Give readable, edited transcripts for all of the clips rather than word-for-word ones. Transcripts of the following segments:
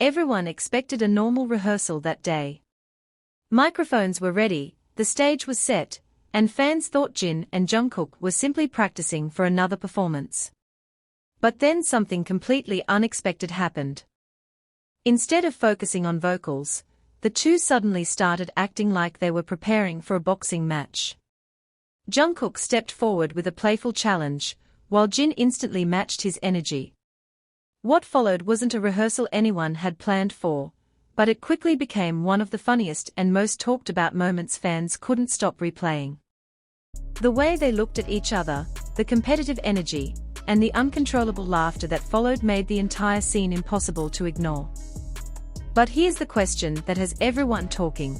Everyone expected a normal rehearsal that day. Microphones were ready, the stage was set, and fans thought Jin and Jungkook were simply practicing for another performance. But then something completely unexpected happened. Instead of focusing on vocals, the two suddenly started acting like they were preparing for a boxing match. Jungkook stepped forward with a playful challenge, while Jin instantly matched his energy. What followed wasn't a rehearsal anyone had planned for, but it quickly became one of the funniest and most talked about moments fans couldn't stop replaying. The way they looked at each other, the competitive energy, and the uncontrollable laughter that followed made the entire scene impossible to ignore. But here's the question that has everyone talking.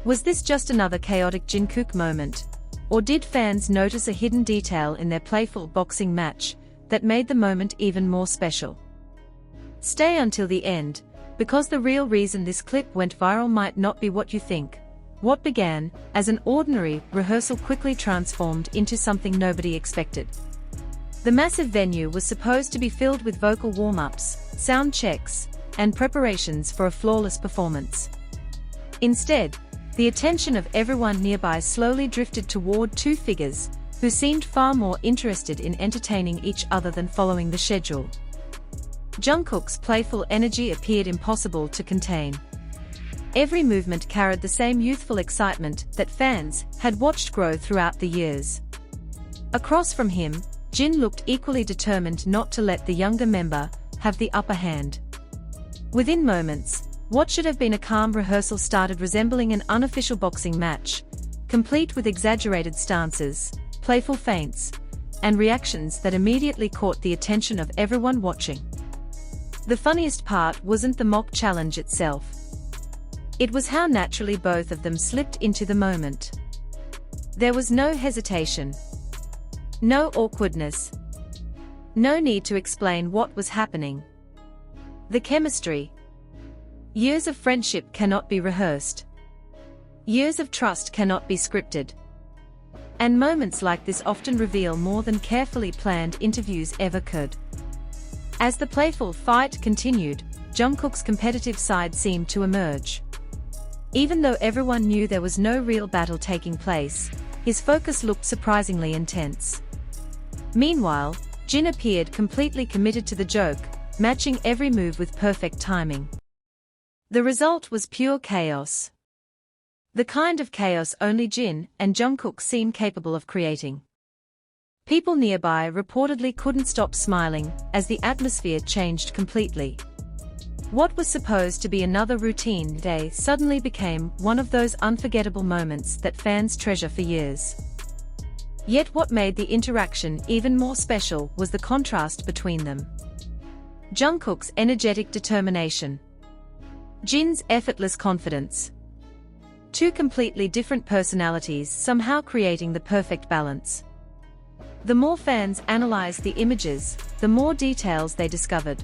Was this just another chaotic JinKook moment, or did fans notice a hidden detail in their playful boxing match that made the moment even more special? Stay until the end, because the real reason this clip went viral might not be what you think. What began as an ordinary rehearsal quickly transformed into something nobody expected. The massive venue was supposed to be filled with vocal warm-ups, sound checks, and preparations for a flawless performance. Instead, the attention of everyone nearby slowly drifted toward two figures, who seemed far more interested in entertaining each other than following the schedule. Jungkook's playful energy appeared impossible to contain. Every movement carried the same youthful excitement that fans had watched grow throughout the years. Across from him, Jin looked equally determined not to let the younger member have the upper hand. Within moments, what should have been a calm rehearsal started resembling an unofficial boxing match, complete with exaggerated stances, playful feints, and reactions that immediately caught the attention of everyone watching. The funniest part wasn't the mock challenge itself. It was how naturally both of them slipped into the moment. There was no hesitation. No awkwardness. No need to explain what was happening. The chemistry. Years of friendship cannot be rehearsed. Years of trust cannot be scripted. And moments like this often reveal more than carefully planned interviews ever could. As the playful fight continued, Jungkook's competitive side seemed to emerge. Even though everyone knew there was no real battle taking place, his focus looked surprisingly intense. Meanwhile, Jin appeared completely committed to the joke, matching every move with perfect timing. The result was pure chaos. The kind of chaos only Jin and Jungkook seem capable of creating. People nearby reportedly couldn't stop smiling as the atmosphere changed completely. What was supposed to be another routine day suddenly became one of those unforgettable moments that fans treasure for years. Yet what made the interaction even more special was the contrast between them. Jungkook's energetic determination. Jin's effortless confidence. Two completely different personalities somehow creating the perfect balance. The more fans analyzed the images, the more details they discovered.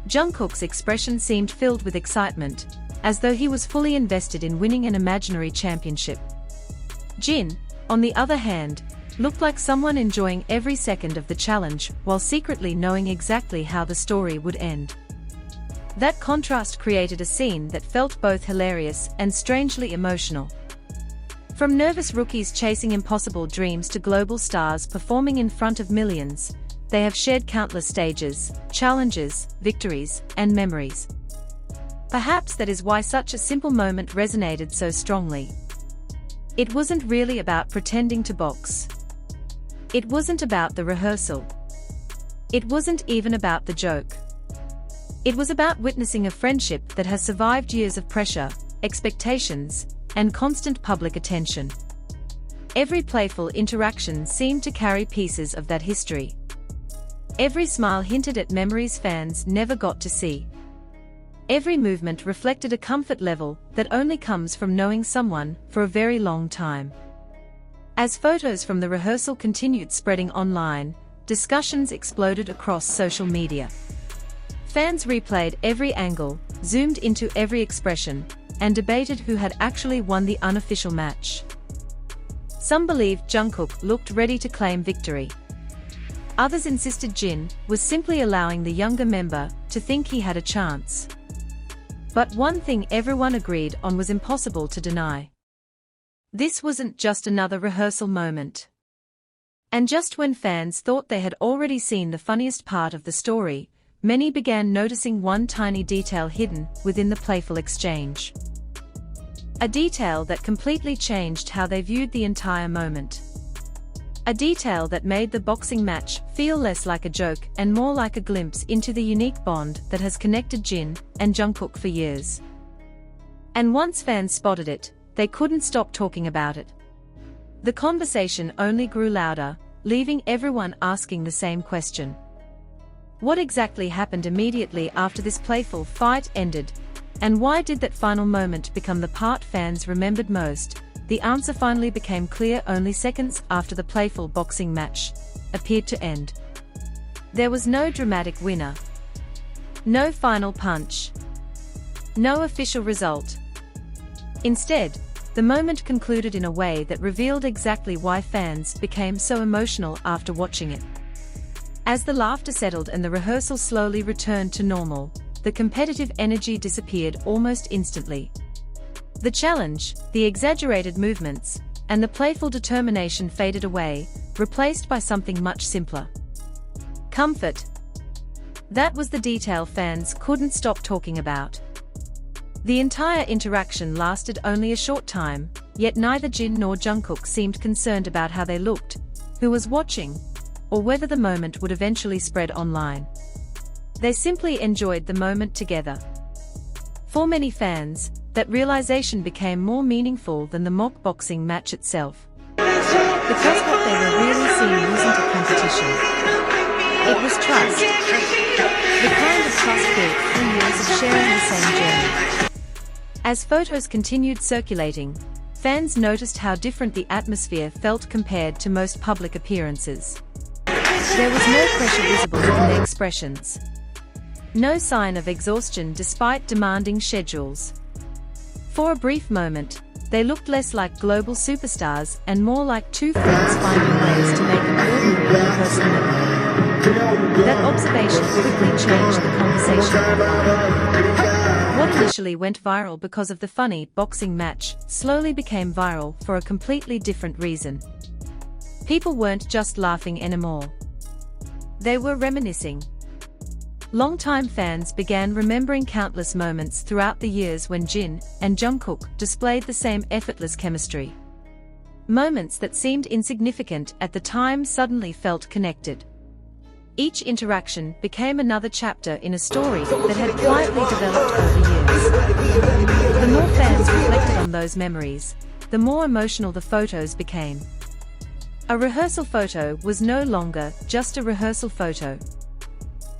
Jungkook's expression seemed filled with excitement, as though he was fully invested in winning an imaginary championship. Jin, on the other hand, looked like someone enjoying every second of the challenge while secretly knowing exactly how the story would end. That contrast created a scene that felt both hilarious and strangely emotional. From nervous rookies chasing impossible dreams to global stars performing in front of millions, they have shared countless stages, challenges, victories, and memories. Perhaps that is why such a simple moment resonated so strongly. It wasn't really about pretending to box. It wasn't about the rehearsal. It wasn't even about the joke. It was about witnessing a friendship that has survived years of pressure, expectations, and constant public attention. Every playful interaction seemed to carry pieces of that history. Every smile hinted at memories fans never got to see. Every movement reflected a comfort level that only comes from knowing someone for a very long time. As photos from the rehearsal continued spreading online, discussions exploded across social media. Fans replayed every angle, zoomed into every expression, and debated who had actually won the unofficial match. Some believed Jungkook looked ready to claim victory. Others insisted Jin was simply allowing the younger member to think he had a chance. But one thing everyone agreed on was impossible to deny. This wasn't just another rehearsal moment. And just when fans thought they had already seen the funniest part of the story, many began noticing one tiny detail hidden within the playful exchange. A detail that completely changed how they viewed the entire moment. A detail that made the boxing match feel less like a joke and more like a glimpse into the unique bond that has connected Jin and Jungkook for years. And once fans spotted it, they couldn't stop talking about it. The conversation only grew louder, leaving everyone asking the same question. What exactly happened immediately after this playful fight ended? And why did that final moment become the part fans remembered most? The answer finally became clear only seconds after the playful boxing match appeared to end. There was no dramatic winner. No final punch. No official result. Instead, the moment concluded in a way that revealed exactly why fans became so emotional after watching it. As the laughter settled and the rehearsal slowly returned to normal, the competitive energy disappeared almost instantly. The challenge, the exaggerated movements, and the playful determination faded away, replaced by something much simpler. Comfort. That was the detail fans couldn't stop talking about. The entire interaction lasted only a short time, yet neither Jin nor Jungkook seemed concerned about how they looked, who was watching, or whether the moment would eventually spread online. They simply enjoyed the moment together. For many fans, that realization became more meaningful than the mock boxing match itself. Because what they were really seeing wasn't a competition. It was trust. The kind of trust built through years of sharing the same journey. As photos continued circulating, fans noticed how different the atmosphere felt compared to most public appearances. There was no pressure visible in their expressions. No sign of exhaustion despite demanding schedules. For a brief moment, they looked less like global superstars and more like two friends finding ways to make an ordinary rehearsal memory. That observation quickly changed the conversation. What initially went viral because of the funny boxing match slowly became viral for a completely different reason. People weren't just laughing anymore. They were reminiscing. Longtime fans began remembering countless moments throughout the years when Jin and Jungkook displayed the same effortless chemistry. Moments that seemed insignificant at the time suddenly felt connected. Each interaction became another chapter in a story that had quietly developed over years. The more fans reflected on those memories, the more emotional the photos became. A rehearsal photo was no longer just a rehearsal photo.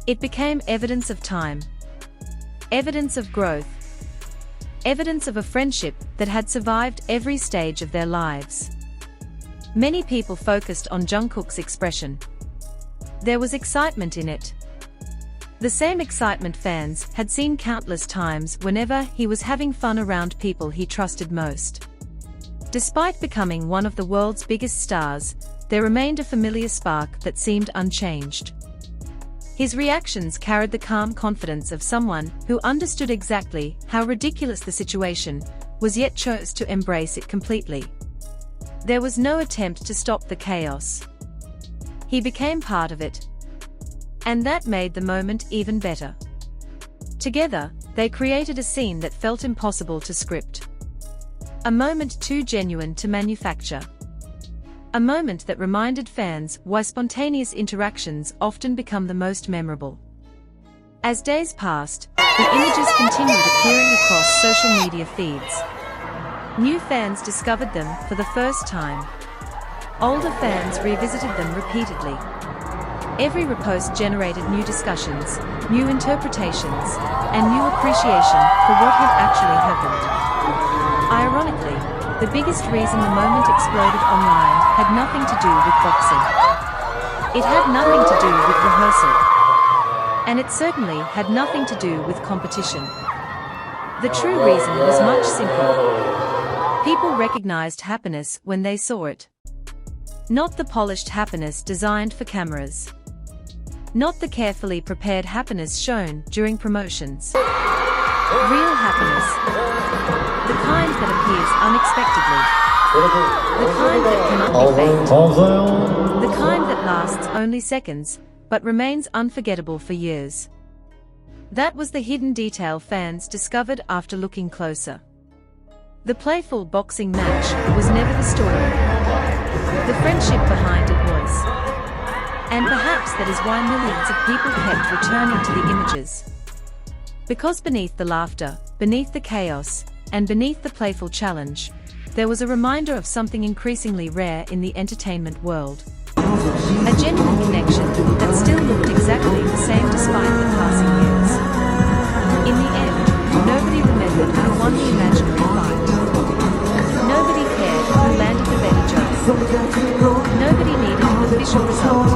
It became evidence of time. Evidence of growth. Evidence of a friendship that had survived every stage of their lives. Many people focused on Jungkook's expression. There was excitement in it. The same excitement fans had seen countless times whenever he was having fun around people he trusted most. Despite becoming one of the world's biggest stars, there remained a familiar spark that seemed unchanged. His reactions carried the calm confidence of someone who understood exactly how ridiculous the situation was yet chose to embrace it completely. There was no attempt to stop the chaos. He became part of it. And that made the moment even better. Together, they created a scene that felt impossible to script. A moment too genuine to manufacture. A moment that reminded fans why spontaneous interactions often become the most memorable. As days passed, the images continued appearing across social media feeds. New fans discovered them for the first time. Older fans revisited them repeatedly. Every repost generated new discussions, new interpretations, and new appreciation for what had actually happened. Ironically, the biggest reason the moment exploded online had nothing to do with boxing. It had nothing to do with rehearsal. And it certainly had nothing to do with competition. The true reason was much simpler. People recognized happiness when they saw it. Not the polished happiness designed for cameras. Not the carefully prepared happiness shown during promotions. Real happiness. The kind that appears unexpectedly. The kind that cannot be faked. The kind that lasts only seconds, but remains unforgettable for years. That was the hidden detail fans discovered after looking closer. The playful boxing match was never the story. The friendship behind it was. And perhaps that is why millions of people kept returning to the images. Because beneath the laughter, beneath the chaos, and beneath the playful challenge, there was a reminder of something increasingly rare in the entertainment world. A genuine connection that still looked exactly the same despite the passing years. In the end, nobody remembered who won the imaginary fight. Nobody cared who landed the better joke. Nobody needed an official result.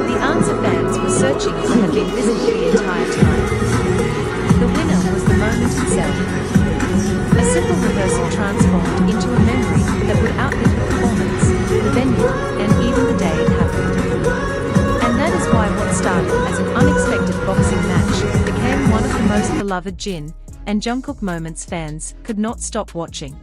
The answer fans were searching for had been missing the entire time. The winner was the moment itself. A simple rehearsal transformed into a memory that would outlive the performance, the venue, and even the day it happened. And that is why what started as an unexpected boxing match became one of the most beloved Jin and Jungkook moments fans could not stop watching.